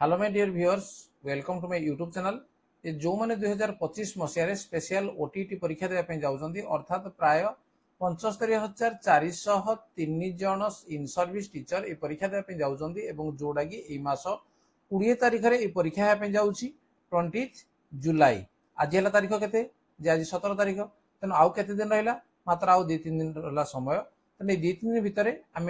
Hello my dear viewers, welcome to my YouTube channel. ये जो मैंने 2025 मसीह स्पेशल ओटीटी परीक्षा देवाई जाऊँगी अर्थात प्राय 75,403 जन इन सर्विस टीचर ये परीक्षा देवाई जाऊँगी जोड़ा कि यही मास 20 तारिख में परीक्षा जाऊँगी 20 जुलाई। आज है तारीख के आज 17 तारिख, तेणु आउ के दिन रहा मात्र आउ 2-3 दिन रहा समय। तेनाली 2-3 दिन भितर आम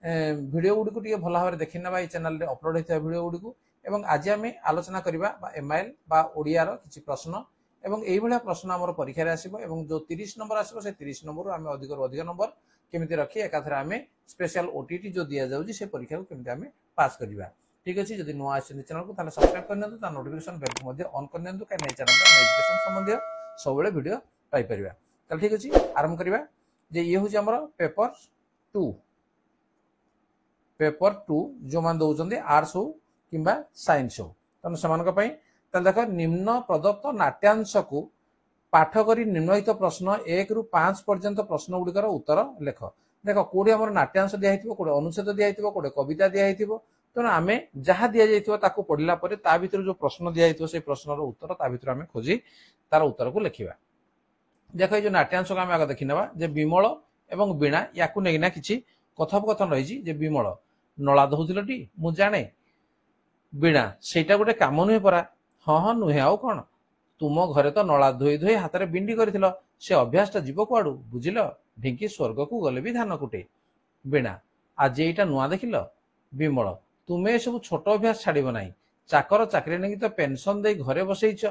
भिडियो गुड़िक टे भल भाव देखी ना ये चैनल रे अपलोड होता भिडियो गुड़िक आज आम आलोचना करवा एमआईएल बा ओडियार किसी प्रश्न एवं यही भाया प्रश्न आम परीक्षा आसो जो 30 नंबर आसो से 30 नंबर आम अधिक अधिक नंबर केमी रखी एकाथर आम स्पेशल ओटीटी जो दि जाऊँगी से परीक्षा को केमी आम पास करवा। ठीक अच्छे, जब नुआ आसते चैनल को सब्सक्राइब कर नोटिफिकेशन बेल को ऑन कर कहीं चैनल एजुकेशन संबंधी सब भिड पाइपर। चल ठीक अच्छे, आरंभ करवा। ये हूँ आम पेपर 2 जो मान दौरान आर्ट्स हो कि साइंस हो, तेणु से देख निम्न प्रदत्त नाट्यांश को पाठ कर निम्नलिखित प्रश्न 1 ରୁ 5 पर्यंत प्रश्न गुड़िकर उत्तर लेख। देख कौटे आम नाट्यांश दिखाई कौटे अनुच्छेद दिखाई कौटे कविता दिखाई तेणु आम जहाँ दि जाता पढ़ला भर जो प्रश्न दिखाई से प्रश्नर उत्तर ता भर आम खोजी तार उत्तर को लिखा। देख ये नाट्यांश को आम आगे देखी ना विमल एवं वीणा या कि कथोपकथन रही। विमल नला धोती मु जाने, वीणा सेटा गोटे काम नुहे परा। हाँ हाँ नुहे आउ कौन, तुम घरे तो नला धोई धोई हाथ में बिंडी कर से अभ्यास जीव कुआड़ू बुझिल, ढिंकी स्वर्ग को गले भी धान कुटे। वीणा आज यहीटा नुआ देखिल। विमल तुम्हें सब छोट अभ्यास छाड़ब ना, चाकर चाकरी नहीं तो पेनसन दे घरे बसईच।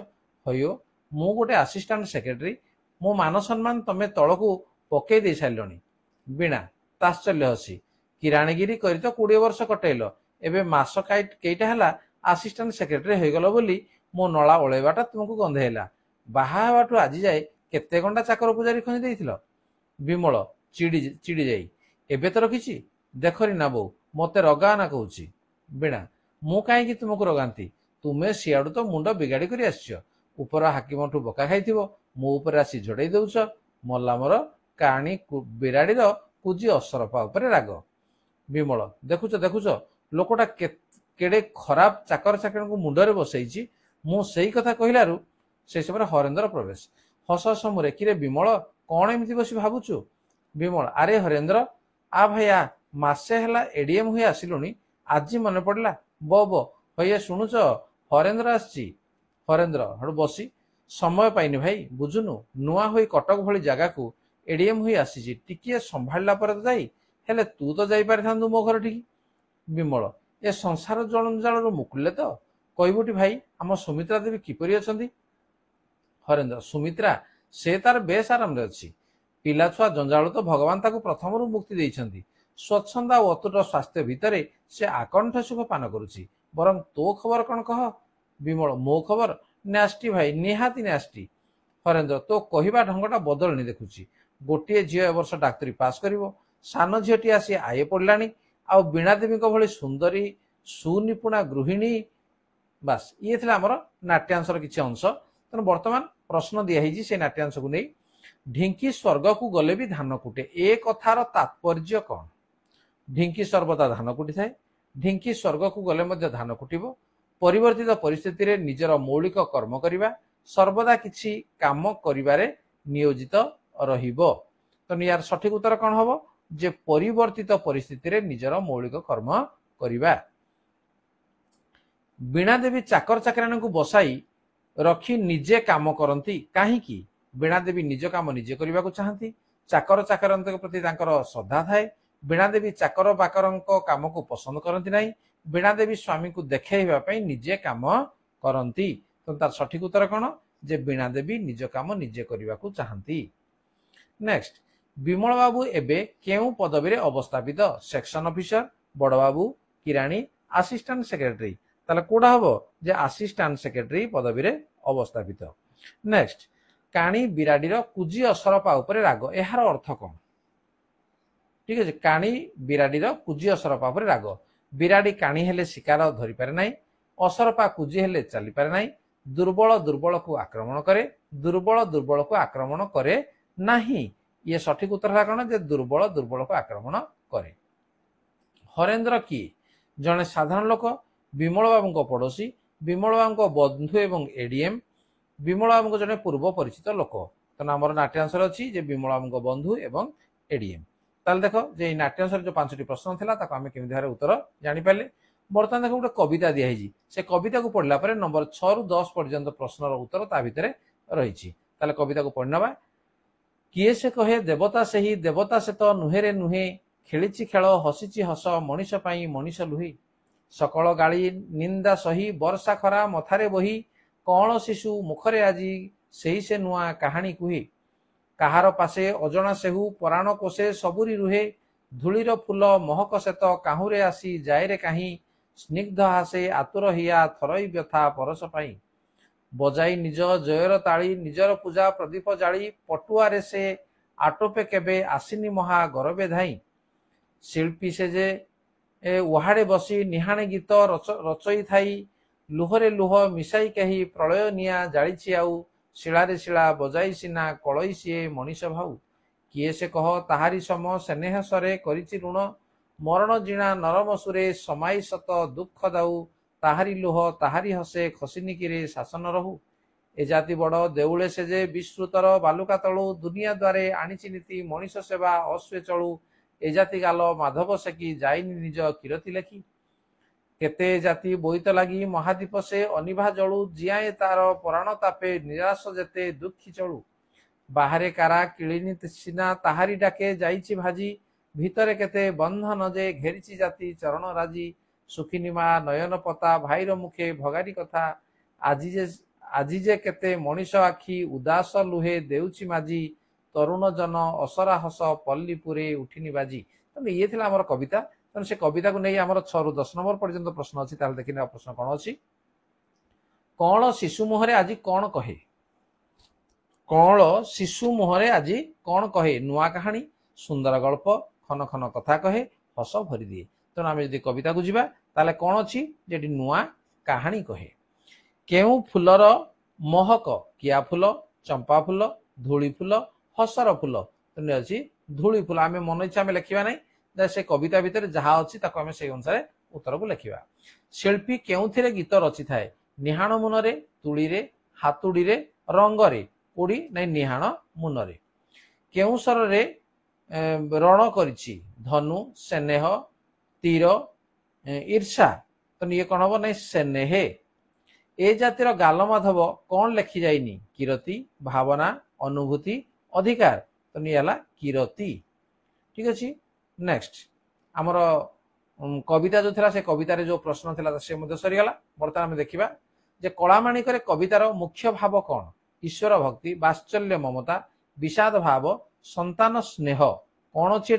हयो मु गोटे आसिस्टांट सेक्रेटरी, मो मान सम्मान तमें तल को पकई दे सारे। वीणा ताश्चर्य हसी, किराणीगिरी कर तो 20 वर्ष कटेल, एबे मास कईटा है आसिस्टांट सेक्रेटरी होगल बोली मो नला ओलैवाटा तुमको गंधेला। बाहाटू आज जाए केते घंटा चाकर पूजारी खंजी देइथिल। विमल चिड़ी जाई एबे तो रखी देखरी ना बो मते रगा ना कहूँ। वीणा मु कहीं तुमको रगांती, तुम्हें सियाड़ू तो मुंड बिगाड़ी कर आसछ, ऊपर हाकिम ठू बका खाई मो ऊपर आसी झड़े दौच। मल्ला मोर काणी बिराड़ी कुजी असरपा उपरे राग। विमल देखुच देखुच लोकटा केड़े खराब चाकर चाकरी को मुंडरे बसई, मु सेई कथा कहलारू से समय हरेन्द्र प्रवेश। हस हस मुरे कि विमल कौन एमती बस भावुचु। विमल अरे हरेन्द्र आ भाई आ मासे है एडीएम हुए आसिलुनी, आज मन पड़ा बो भैया शुणुच हरेन्द्र आसी। हरेन्द्र हड़ू बसी समय पाइनि भाई बुझुनु, नुआ हुई कटक भली जगह को एडीएम हुई आसी टिकिए संभाला पर तो जाई, हेले तू तो जाई पारि थांदु मो घर ठीक। विमल ए संसार जंजाल मुकुले तो कहबुटी भाई आम सुमित्रा देवी किपरि अछंती। हरेन्द्र सुमित्रा से तार बेस आराम अच्छी, पिला छुआ जंजाल तो भगवान ताको प्रथम मुक्ति देइछंती। स्वच्छंदा और अतुट स्वास्थ्य भितर से आकंठ सुख पान करुछि, बरं तो खबर कौन कह। विमल मो खबर न्यास्टी भाई, निहाती न्यास्टी। हरेन्द्र तो कहवा ढंगटा बदलनी देखुची, गोटे झील ए वर्ष डाक्तरी पास करिवो, सान झीटी आसी आए पड़लानी, आ वीणा देवी भली सुंदरी सुनिपुणा गृहिणी। बास ये थे आमर नाट्यांशर किसी अंश। तेणु बर्तमान प्रश्न दिखाई से नाट्यांश को नहीं, ढिंकी स्वर्ग को गले भी धान कुटे ए कथार तात्पर्य कौन। ढिंकी सर्वदा धान कुटी थाए, ढिंकी स्वर्ग को गले मध्य धान कुटिबो, परिवर्तित परिस्थिति रे निजर मौलिक कर्म करिबा, सर्वदा किछि काम करिबारे नियोजित रहिबो। तो यार सठिक उत्तर कौन हम, जे परिवर्तित परिस्थिति रे निजर मौलिक कर्म करिबा। वीणा देवी चाकर चाकराणी को बसाई रखी निजे काम करती कहीं। वीणा देवी निज काम निजे करने को चाहती, चाकर चाकराणी प्रति श्रद्धा थाए। वीणा देवी चाकर बाकर काम को पसंद करती नहीं, वीणा देवी स्वामी को देखा निजे काम करती। तो तार सठिक उत्तर कौन, जे वीणा देवी निज काम निजे करने को चाहती। नेक्स्ट, विमल बाबू एबे केउ पदवी रे अवस्थापित, सेक्शन ऑफिसर, बड़ बाबू, किराणी, असिस्टेंट सेक्रेटरी। ताले कोडा हबो जे असिस्टेंट सेक्रेटरी पदवी रे अवस्थापित। नेक्स्ट, काणी बिराडीर कुजी असरपा उपरे राग, एहार अर्थ कौन। ठीक है, काणी बिराडीर कुजी असरपा उपरे राग। बिराडी काणी हेले शिकार धरि पारे नाही, असरपा कुजी हेले चली पारे नाही, दुर्बल दुर्बल को आक्रमण करे, दुर्बल दुर्बल को आक्रमण करे नाही। ये सठिक उत्तर है कौन, जे दुर्बल दुर्बल को आक्रमण करे। हरेन्द्र किए, जड़े साधारण लोक, विमल बाबू पड़ोशी, विमल बाबू बंधु एवं एडीएम, विमल बाबू जड़े पूर्व परिचित लोक। तो आम नाट्यांश अच्छी विमल बाबू बंधु एवं एडीएम। ताल देख जे नाट्यांश जो 5टी प्रश्न था आम केमी भाव उत्तर जानीपारे। बर्तमान देख गोटे कविता दिखाई से कविता को पढ़ला नंबर 6 ରୁ 10 पर्यंत प्रश्नर उत्तर ता भितर रही। कविता को पढ़ना किए से कहे देवता से ही देवता से तो नुहे नुहे खेली खेल हसीची हस मनीष पाई मनीष लुही सकल गाड़ी निंदा सही वर्षा खरा मथारे बही कौन शिशु मुखरे आजी सही से नुआ कहानी कुहे काहार पासे अजणा सेहु पराण कोसे सबुरी रुहे धूलीर फूल महक सेत काहुरे आसी जाए रे काहीं स्निग्ध हासे आतुर हिया थरई व्यथा परस पाई बजाई निज जयर ताली निजर पूजा प्रदीप जाली पटुआरे से आटोपे केबे आसिनी महा गरबे धाई शिल्पी से जे उहाड़े बसी निहाणे गीत रचई थाई लुहरे लुह मिसाई कही प्रलय निया जाली आउ शिलारे शिला बजाई सिना कलई सीए मनीष भाऊ किए से कह ताहारी सम स्नेह सरे करिछि ऋण मरण जिणा नरम सुरे समाई सत दुख दाऊ ताहारी लुह ताहारी हसे खसिनिकिरे शासन रहू ए जाति बड़ देउले से जे विश्रुतर बालुका तलू दुनिया द्वारे आनिछि नीति मनीष सेवा अश्वे चलू ए जाति गाल माधव सेकी जाइनि निज किरती लेखी केते जाति बोईत लगी महादीप से अनिभा जलू जियाए तार पराण तापे निराश जेते दुखी चलू बाहरे कारा किलिनी सिना ताहारी डाके जाइछि भाजी भितरे केते बंधन जे घेरिछि जाति चरण राजी सुखिनी मा नयन पता भाईर मुखे भगारी कथा आजी जे केते मनीष आखि उदास लुहे देउछि माजी तरुण जन असरा हस पल्लीपुरे उठिनी बाजी। तो ये थिला हमर कविता। तो से कविता को नहीं आमर 6 ରୁ 10 नंबर पर्यंत प्रश्न अच्छी देखने प्रश्न कौन अच्छी कौन शिशु मुहरे आज कौन कहे कौन शिशु मुहरे आज कौन कहे नुआ कहानी सुंदर गल्प खन खन कथा कहे हस भरी दिए। तो आम जब कविता को जीवा ताले कौन अच्छी जेटी नुआ कहानी कहे केउ फुलर महक किया फुल चंपा फुल धूली फुल हसर फुल तो अच्छी धूली फुल आम मन इच्छा आम लिखा ना से कविता भितर जहाँ अच्छी आम से अनुसार उत्तर को लिखा। शिल्पी केउथिरे गीत रचि थाए निहाण मुनरे तुली रे हातुड़ी रे रंगरे कोड़ी नहीं निहाण मुनरे केउ सर रण करिछि धनु स्नेह तीर ईर्षा तो ये कौन हम ना स्नेहे ए जातिर गाल माधव कौन लिखि जाइनी किरती भावना अनुभूति अधिकार तो ये किरती। ठीक अच्छे नेक्स्ट आमर कविता जो था से कवितार जो प्रश्न था से सरीगला। बर्तमान आम देखा जे कलामाणिक कवितार मुख्य भाव कौन ईश्वर भक्ति बात्सल्य ममता विषाद भाव संतान स्नेह कौन अच्छे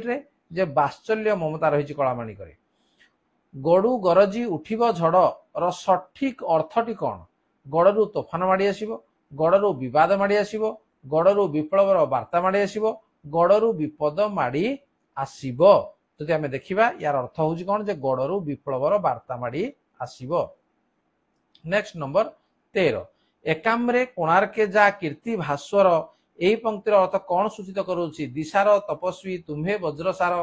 जे बात्सल्य ममता रही कलामाणिक गड़ू गरजी उठिब झड़ र सठिक अर्थटी कौन गड़रू तोफान माड़ी आसिब गड़रू विवाद माड़ी आसिब गड़रू विप्लवर वार्ता माड़ी आसिब गड़रू विपद माड़ी आसिब। तो आम देखा यार अर्थ हूँ कौन जे गड़रू विप्लवर वार्ता माड़ी आसिब। नेक्स्ट नंबर 13 एकाम्रे कोणार्के जा कीर्ति भास्वर यही पंक्तिर अर्थ कौन सूचित करुछि दिशार तपस्वी तुम्हे वज्रसार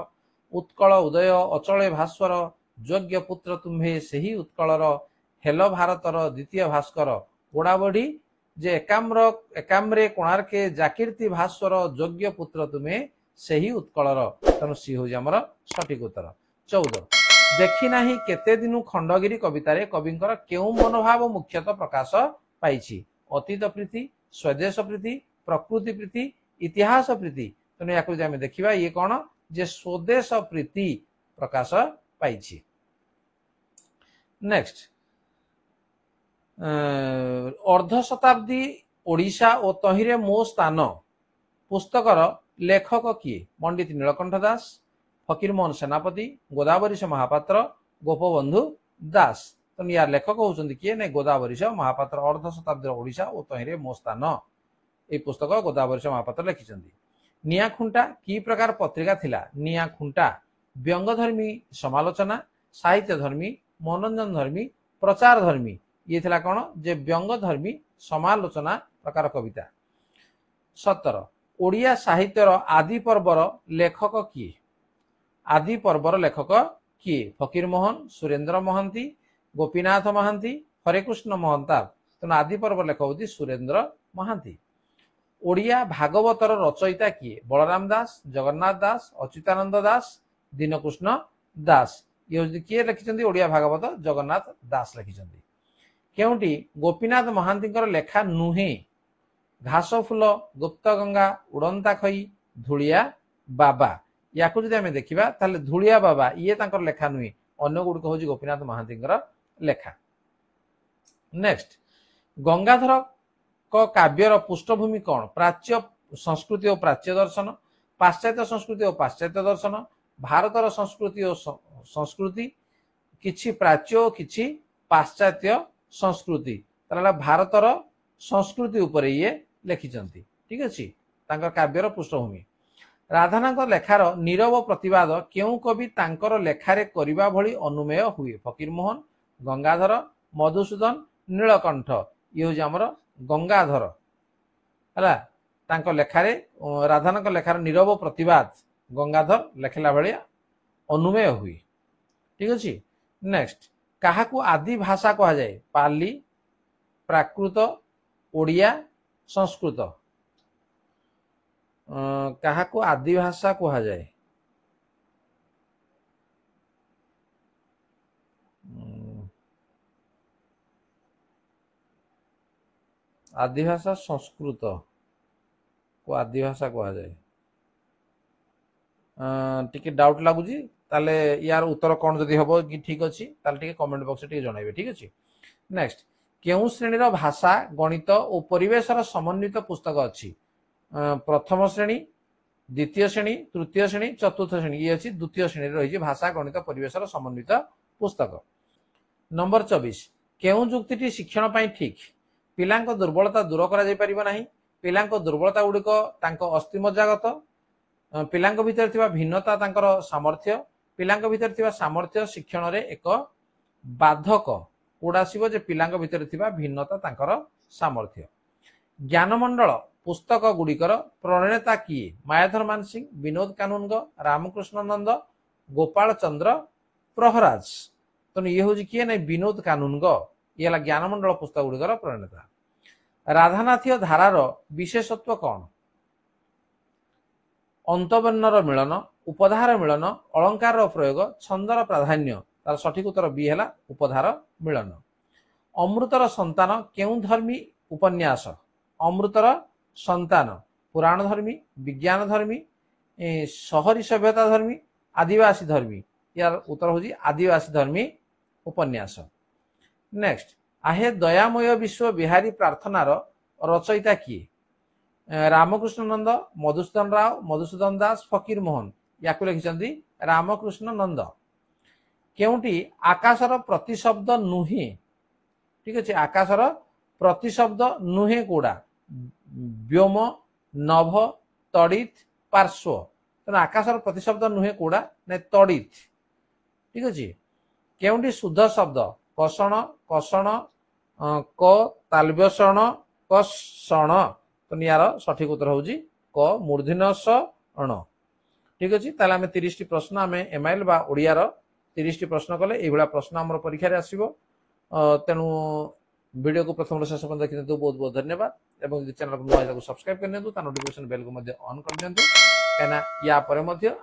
उत्कल उदय अचले भास्वर योग्य पुत्र तुम्हे सेही उत्कलर हेल भारतर द्वितीय भास्कर पोड़ाबढ़ी जे एकाम्रे कोणार्के जाकीर्ति भास्वर योग्य पुत्र तुम्हे सेही उत्कलर तेणु सी हूँ आमर सठिक उत्तर। 14 देखी नाही केते दिनु खंडगिरी कवितारे कविंकर केउ मनोभाव मुख्यतः प्रकाश पाइछि अतीत प्रीति स्वदेश प्रीति प्रकृति प्रीति इतिहास प्रीति तेणु या आम देखा ये कौन जे स्वदेश प्रीति प्रकाश पाइछि। नेक्स्ट अर्ध शताब्दी ओडिशा और तहिरे मो स्थान पुस्तकर लेखक किए पंडित नीलकंठ दास फकीरमोहन सेनापति गोदावरीश महापात्र गोपबंधु दास। तो यार लेखक होउछन्ति किए ने गोदावरीश महापात्र अर्ध शताब्दी ओडिशा और तहिरे मो स्थान ए पुस्तक गोदावरीश महापात्र लिखिछन्ति। निया खुंटा की प्रकार पत्रिका थिला निया खुंटा व्यंगधर्मी समालोचना साहित्य धर्मी मनोरंजन धर्मी प्रचार धर्मी ये थिला कौन जे व्यंगधर्मी समालोचना प्रकार कविता। 17 ओडिया साहित्यर आदि पर्वर लेखक किए आदि पर्वर लेखक किए फकीरमोहन सुरेंद्र महांती गोपीनाथ महांती हरेकृष्ण महंताब तेणु आदि पर्व लेख होती सुरेंद्र महांती। ओडिया भागवतर रचयिता किए बलराम दास जगन्नाथ दास अच्युतानंद दास दीनकृष्ण दास ये किए लिखिं ओडिया भागवत जगन्नाथ दास लिखिं। केउंटी गोपीनाथ महांती लेखा नुहे घास फूल गुप्त गंगा उड़ंता खई धूलिया बाबा या देखा ताले धूलिया बाबा ये लेखा नुहे अन्य गुड़िक हूँ गोपीनाथ महांती लेखा। नेक्स्ट गंगाधर काव्यर पृष्ठभूमि कौन प्राच्य संस्कृति और प्राच्य दर्शन पाश्चात्य संस्कृति और पाश्चात्य दर्शन भारतर संस्कृति और संस्कृति किछि प्राच्य और किछि पाश्चात्य संस्कृति भारतर संस्कृति उपरे ये लिखिंट ठीक अच्छे काव्यर पृष्ठभूमि। राधानाथ लेखार नीरव प्रतिवाद केउ कवि तांकर लेखारे करिबा भली अनुमेय हुए फकीर मोहन गंगाधर मधुसूदन नीलकंठ ये हूँ आमर गंगाधर है तांको लेखारे राधानाथ लेखार नीरव प्रतिवाद गंगाधर लेखला भाया अनुमेय हुए ठीक अच्छे। नेक्स्ट काहाकू आदि भाषा कहा जाए पाली प्राकृत ओडिया संस्कृत काहाकू आदि भाषा कहा जाए आदि भाषा संस्कृत को आदि भाषा कहा जाए टिके डाउट लगुची ताले यार उत्तर कौन जदि हबो कि ठीक अच्छी टिके कमेंट बॉक्स टिके जणाइबे ठीक अच्छे। नेक्स्ट केउ श्रेणीर भाषा गणित और परिवेशर समन्वित पुस्तक अच्छी प्रथम श्रेणी द्वितीय श्रेणी तृतीय श्रेणी चतुर्थ श्रेणी ये अच्छी द्वितीय श्रेणी रही भाषा गणित परिवेशर समन्वित पुस्तक। नंबर 24 केउ जुक्ति शिक्षण पाई ठीक पिलांक दुर्बलता दूर करा जाय परिबो नाही पिलांक दुर्बलता गुड़िक अस्थिमज्जागत पिलांक भितर थिबा भिन्नता तांकर सामर्थ्य पिलांक भितर थिबा सामर्थ्य शिक्षण रे एक बाधक कोड आसीबो जे पिलांक भितर थिबा भिन्नता तांकर सामर्थ्य। ज्ञानमंडल पुस्तक गुड़िकर प्रणेता किए मायाधर मानसिंह विनोद कानूनग रामकृष्ण नंद गोपाल चंद्र प्रहराज तो ये हूँ किए ना विनोद कानूनग ये ज्ञानमंडल पुस्तक गुड़िकर प्रणेता। राधानाथीय धारार विशेषत्व कौन अंतवर्णर मिलन उपधार मिलन अलंकार प्रयोग छंदर प्राधान्य तार सठिक उत्तर बी है उपधार मिलन। अमृतर संतान केउ धर्मी उपन्यास अमृतर संतान पुराण धर्मी विज्ञान धर्मी शहरी सभ्यता धर्मी आदिवासी धर्मी यार उत्तर हूँ आदिवासी धर्मी उपन्यास। नेक्स्ट आहे दयामय विश्व बिहारी प्रार्थनार रचयिता किए रामकृष्ण नंद मधुसूदन राव मधुसूदन दास फकीर मोहन या लिखिं रामकृष्ण नंद। केउटी आकाशर प्रतिशब्द नुहे ठीक अच्छे आकाशर प्रतिशब्द नुहे कोड़ा व्योम नभ तड़ित पार्श्व तेना आकाशर प्रतिशब्द नुहे कोड़ा ना तड़ित ठीक अच्छे। केउटी शुद्ध शब्द कषण कषण क तालव्यषण कषण तो यार सठिक उत्तर हूँ क मूर्धन्य स अण ठीक अच्छे। ताले आम 30 प्रश्न आम एमआईएल बा ओडियार 30 प्रश्न कले ये प्रश्न आम परीक्षा आसो तेणु वीडियो को प्रथम शेष पर्यंत देखि बहुत बहुत धन्यवाद एवं चैनल को नुआ सब्सक्राइब कर दिंतु नोटिफिकेशन बेल को ऑन कर दिंतु कहीं या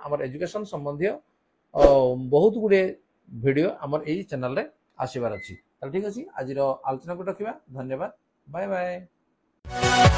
आम एजुकेशन संबंधी बहुत गुड़े वीडियो आम यही चैनल रे आसबार अच्छी ठीक अच्छे। आज आलोचना को रखा धन्यवाद बाय बाय।